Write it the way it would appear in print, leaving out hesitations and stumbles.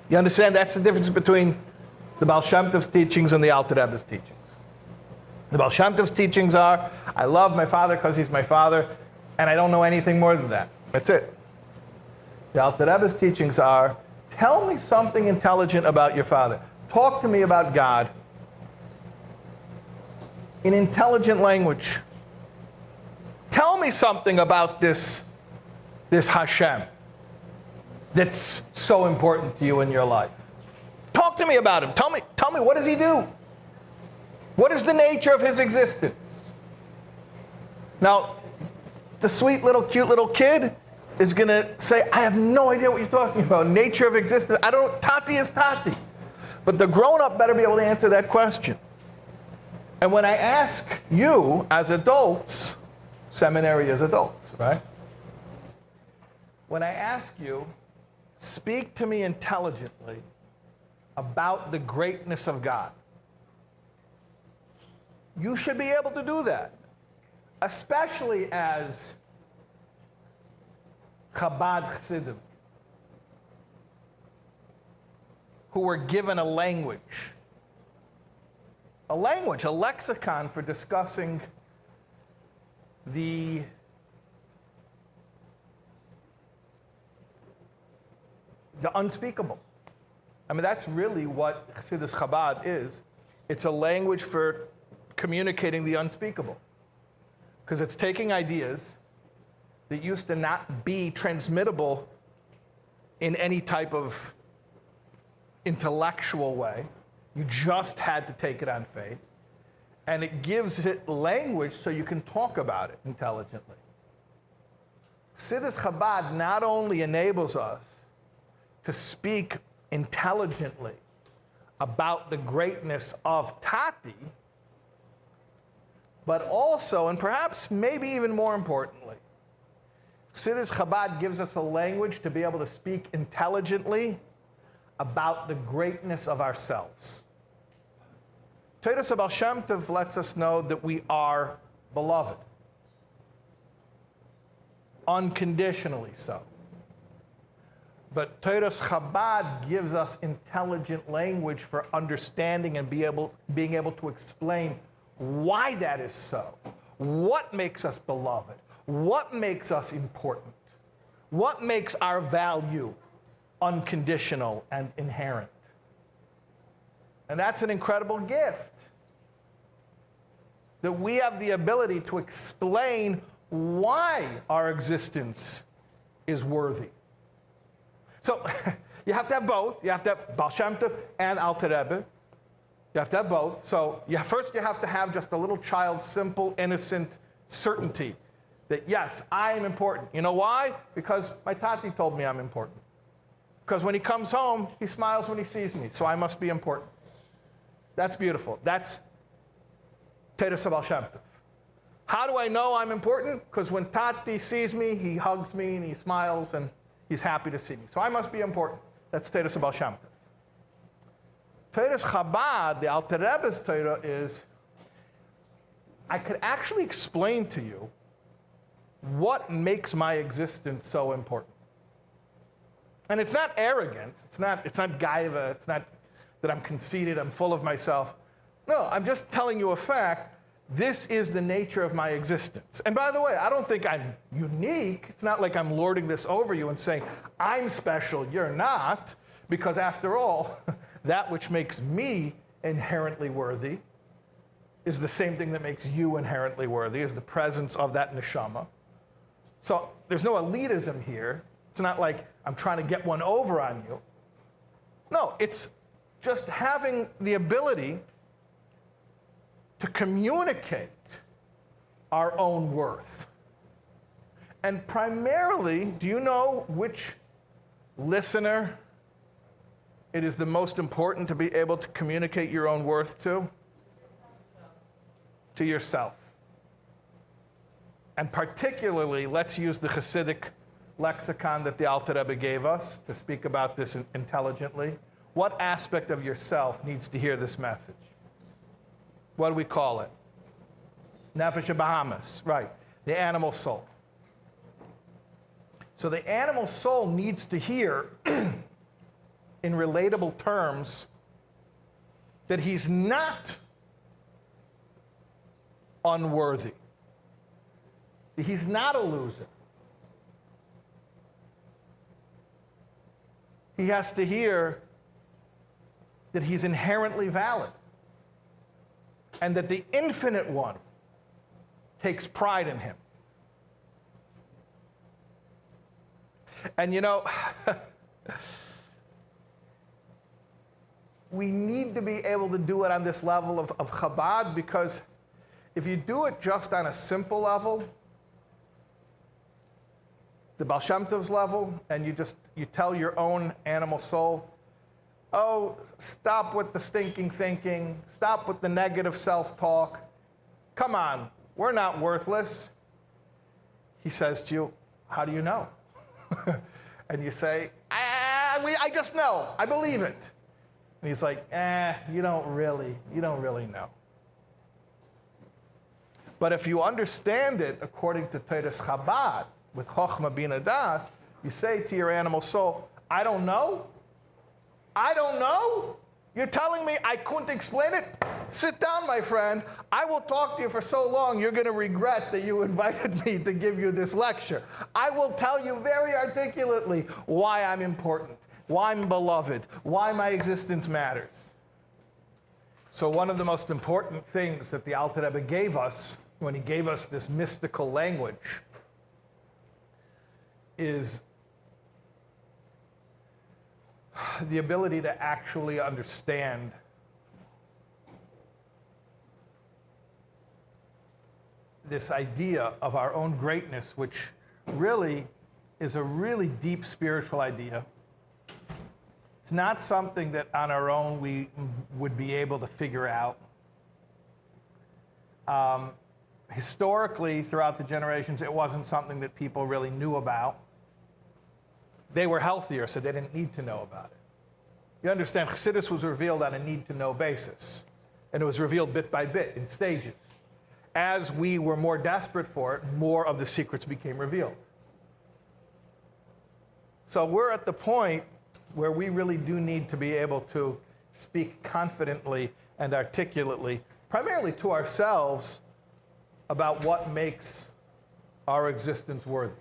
You understand? That's the difference between the Baal Shem Tov's teachings and the Alter Rebbe's teachings. The Baal Shem Tov's teachings are, I love my father because he's my father, and I don't know anything more than that. That's it. The Alter Rebbe's teachings are, tell me something intelligent about your father. Talk to me about God in intelligent language. Tell me something about this Hashem that's so important to you in your life. Talk to me about him. Tell me, what does he do? What is the nature of his existence? Now, the sweet little, cute little kid is going to say, I have no idea what you're talking about. Nature of existence. I don't, Tati is Tati. But the grown-up better be able to answer that question. And when I ask you as adults, seminary as adults, right? When I ask you, speak to me intelligently about the greatness of God, you should be able to do that, especially as Chabad Chassidus, who were given a lexicon for discussing the unspeakable. I mean, that's really what Chassidus Chabad is. It's a language for communicating the unspeakable. Because it's taking ideas that used to not be transmittable in any type of intellectual way. You just had to take it on faith. And it gives it language so you can talk about it intelligently. Chassidus Chabad not only enables us to speak intelligently about the greatness of Tati, but also, and perhaps maybe even more importantly, Chassidus Chabad gives us a language to be able to speak intelligently about the greatness of ourselves. Todas Baal Shem Tov lets us know that we are beloved. Unconditionally so. But Todas Chabad gives us intelligent language for understanding and being able to explain why that is so. What makes us beloved? What makes us important? What makes our value unconditional and inherent? And that's an incredible gift. That we have the ability to explain why our existence is worthy. So you have to have both. You have to have Baal Shem Tov and Alter Rebbe. You have to have both. So first you have to have just a little child's simple, innocent certainty that, yes, I am important. You know why? Because my Tati told me I'm important. Because when he comes home, he smiles when he sees me, so I must be important. That's beautiful. That's Todas Baal Shem Tov. How do I know I'm important? Because when Tati sees me, he hugs me and he smiles and he's happy to see me. So I must be important. That's Todas Baal Shem Tov. Todas Chabad, the Alter Rebbe's Torah, is I could actually explain to you what makes my existence so important. And it's not arrogance. It's not gaiva. It's not that I'm conceited. I'm full of myself. No, I'm just telling you a fact. This is the nature of my existence. And by the way, I don't think I'm unique. It's not like I'm lording this over you and saying, I'm special, you're not. Because after all, that which makes me inherently worthy is the same thing that makes you inherently worthy, is the presence of that neshama. So there's no elitism here. It's not like I'm trying to get one over on you. No, it's just having the ability to communicate our own worth. And primarily, do you know which listener it is the most important to be able to communicate your own worth to? To yourself. And particularly, let's use the Hasidic lexicon that the Alter Rebbe gave us to speak about this intelligently. What aspect of yourself needs to hear this message? What do we call it? Nefesh Bahamas, right, the animal soul. So the animal soul needs to hear in relatable terms that he's not unworthy. He's not a loser. He has to hear that he's inherently valid and that the Infinite One takes pride in him. And you know, we need to be able to do it on this level of Chabad, because if you do it just on a simple level, the Baal Shem Tov's level, and you tell your own animal soul, oh, stop with the stinking thinking, stop with the negative self-talk, come on, we're not worthless. He says to you, how do you know? And you say, I just know, I believe it. And he's like, you don't really know. But if you understand it according to Teres Chabad, with Chochmah Bina Das, you say to your animal soul, I don't know? I don't know? You're telling me I couldn't explain it? Sit down, my friend. I will talk to you for so long, you're going to regret that you invited me to give you this lecture. I will tell you very articulately why I'm important, why I'm beloved, why my existence matters. So one of the most important things that the Alter Rebbe gave us, when he gave us this mystical language, is the ability to actually understand this idea of our own greatness, which really is a really deep spiritual idea. It's not something that on our own we would be able to figure out. Historically, throughout the generations, it wasn't something that people really knew about. They were healthier, so they didn't need to know about it. You understand, Chassidus was revealed on a need-to-know basis, and it was revealed bit by bit, in stages. As we were more desperate for it, more of the secrets became revealed. So we're at the point where we really do need to be able to speak confidently and articulately, primarily to ourselves, about what makes our existence worthy.